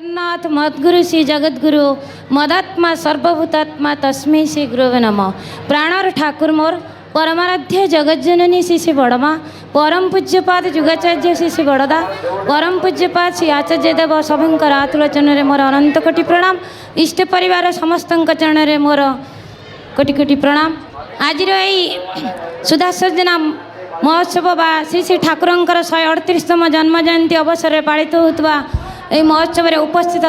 जगन्नाथ मद्गुरु श्री जगद्गुरु मदात्मा सर्वभूतात्मा तस्मै श्री गुरुवे नमः। प्राणर ठाकुर मोर परमाराध्य जगज्जननी श्री श्री बड़मा परम पूज्यपाद जुगाचार्य श्री श्री बड़दा परम पूज्यपाद श्री आचार्य देव सभंकर आतुल चरण मोर अनंत कोटि प्रणाम। इष्ट परिवार समस्त चरण मोर कोटि कोटि प्रणाम। आज सुधासर्जना महोत्सव बा श्री श्री ठाकुरंकर 138तम जन्म जयंती अवसर में पालित होता यह महोत्सव में उपस्थित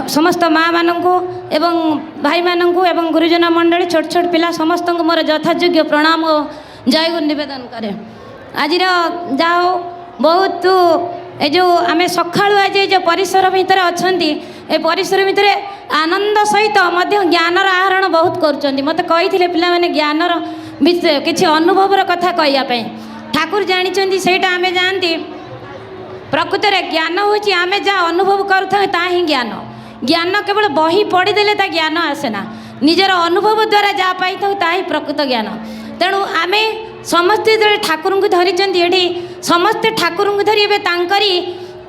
समस्त माँ मानू एवं भाई मानू एवं गुरुजन मंडली छोट छोट पिला समस्त मोर यथायोग्य प्रणाम और जय गुरु निवेदन करे। आज जाओ बहुत ये जो आम सका आज जो परिसर भितर अच्छा ये परिसर भितर आनंद सहित ज्ञानर आहरण बहुत कर मत कही पे ज्ञानर किसी अनुभवर कथा कहवाई ठाकुर जानी से आम जानती प्रकृत में ज्ञान हूँ आम जहाँ अनुभव करूँ ही ज्ञान ज्ञान केवल बही पढ़ीदे ज्ञान आसेना निजर अनुभव द्वारा जहाँ पाई ही प्रकृत ज्ञान। तेणु आम समस्ते जो ठाकुर को धरी समस्ते ठाकुर को धरी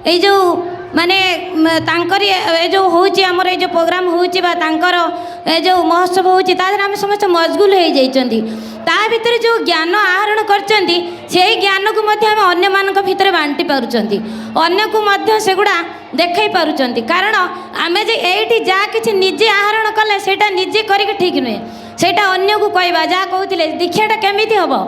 ये जो माने जो होची हमर ये जो प्रोग्राम होची बा तांकर जो महोत्सव होची तादर आम समस्त मशगुल हो जाइछंती ता भितर जो ज्ञान आहरण करचंती से ज्ञान को मध्य हम अन्य मानक भितर बांटी पारुचंती अन्य को मध्य सेगुड़ा देखाई पारुचंती कारण आमे जे एठी जा किछि निजे आहरण कले सेटा निजे करिक ठीक नुहे सेटा अन्य को कहबा जा कहउतिले दीक्षाटा केमिति हबो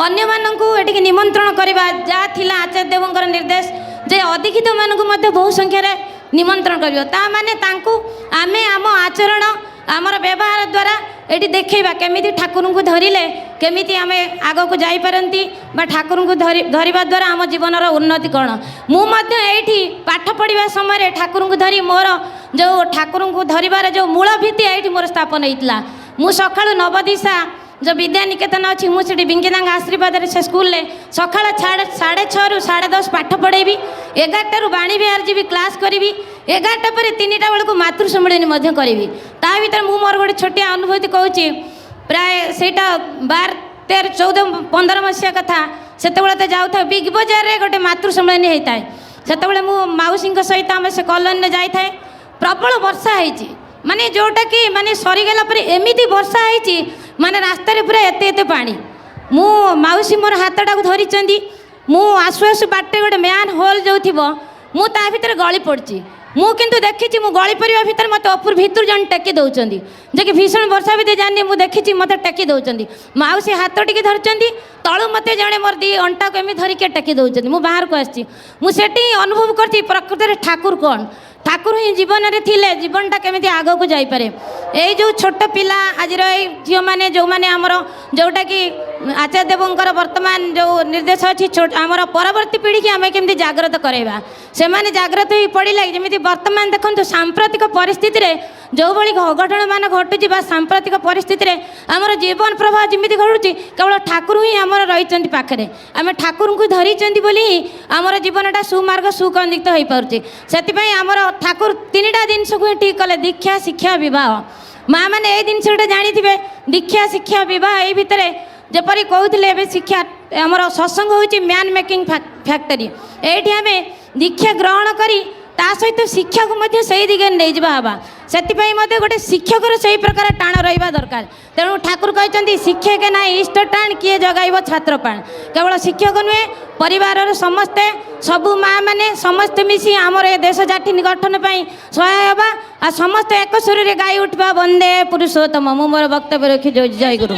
अन्य मानकू एठी निमंत्रण करबा जा थिला आचार्य देवंकर निर्देश जे अधिकित मानक बहु संख्यार निमंत्रण कर माने आमे आम आचरण आमर व्यवहार द्वारा ये देखा केमी ठाकुर को धरिले केमी आम आग को जापारती ठाकुर को धरवा द्वारा आम जीवनर उन्नति कौन मुझे पाठ पढ़ा समय ठाकुर को धरी मोर जो ठाकुर को धरबार जो मूल भित्ति ये मोर स्थापन होता मु सका नवदिशा जो विद्या निकेतन अच्छी मुझे बिंकीदांग आशीर्वाद से स्कूल सका 6:30 ରୁ 10:30 पाठ पढ़ेबी 11 ରୁ बाणी विहार जी क्लास करी 11टा पर 3टा बेलू मातृ सम्मेलन करी ता भर मु मोर गोटे छोटिया अनुभूति कहूँ प्राय से 12, 13, 14, 15 मसीहा कथा से तो जाऊँ बिग बजार में गोटे मातृ सम्मेलन होता है से मु मौसी सहित आम से कॉलोनी जाए प्रबल वर्षा होती माने जोटा कि माने सरीगला पर एमती वर्षा होती माने रास्ता पूरा एते पानी मु मौसी मोर हाथटा को धरी मु आसु आसु बाटे गोटे मैन होल जो थी मु ता भीतर गली पड़ी मु किंतु देखी मु गली पड़ा भीतर मत अपुर भीतर जन टेकी दौरान जे कि भीषण वर्षा भी जानी मुझे देखी मत टेकी दौरान मौसी हाथ टी धरती तलु मत जड़े मोर दी अंटा को एम धरिक टेकी दौरान मु बाहर को आसी मुझे अनुभव करती प्रकृत में ठाकुर कौन ठाकुर ही जीवन में थिले जीवनटा केमी आग को जापे यही जो छोट पिला आज झील मैंने जो मैंने आमर जोटा कि आचार्य देवंकर वर्तमान जो निर्देश अच्छी आमर परवर्ती पीढ़ी की आम केमी जागृत करवा से मैंने जागृत हो पड़े जमी वर्तमान देखो सांप्रतिक परिस्थिति रे जो भाई अघटन मान घटुची सांप्रतिक परिस्थिति रे आमर जीवन प्रवाह जमी घटुची केवल ठाकुर ही आमर रही पाखे आम ठाकुर को धरी बोली आमर जीवनटा सुमार्ग सुकंदित हो पारे से आमर ठाकुर 3टा जिनस को ठीक कले दीक्षा शिक्षा विवाह माँ मैंने ये जिनसा जानी दीक्षा शिक्षा विवाह ये भितर जपरी कहते शिक्षा आमर सत्संग हूँ मैन मेकिंग फैक्टरी ये आम दीक्षा ग्रहण करी ता सहित शिक्षा को मध्य सही दिगे नहीं जावा हवा से गोटे शिक्षकर से प्रकार टाण रहा दरकार। तेणु ठाकुर कहते शिक्षक ना इष्ट टाण किए जगाइब छात्र प्राण केवल शिक्षक नुहे परिवार समस्ते सबू माँ मैंने समस्ते मिसी आमर ए देश जाति गठन पर सहाय हवा आ समस्त एक सुर गाई उठवा वंदे पुरुषोत्तम मु मोर वक्तव्य रखी जय गुरु।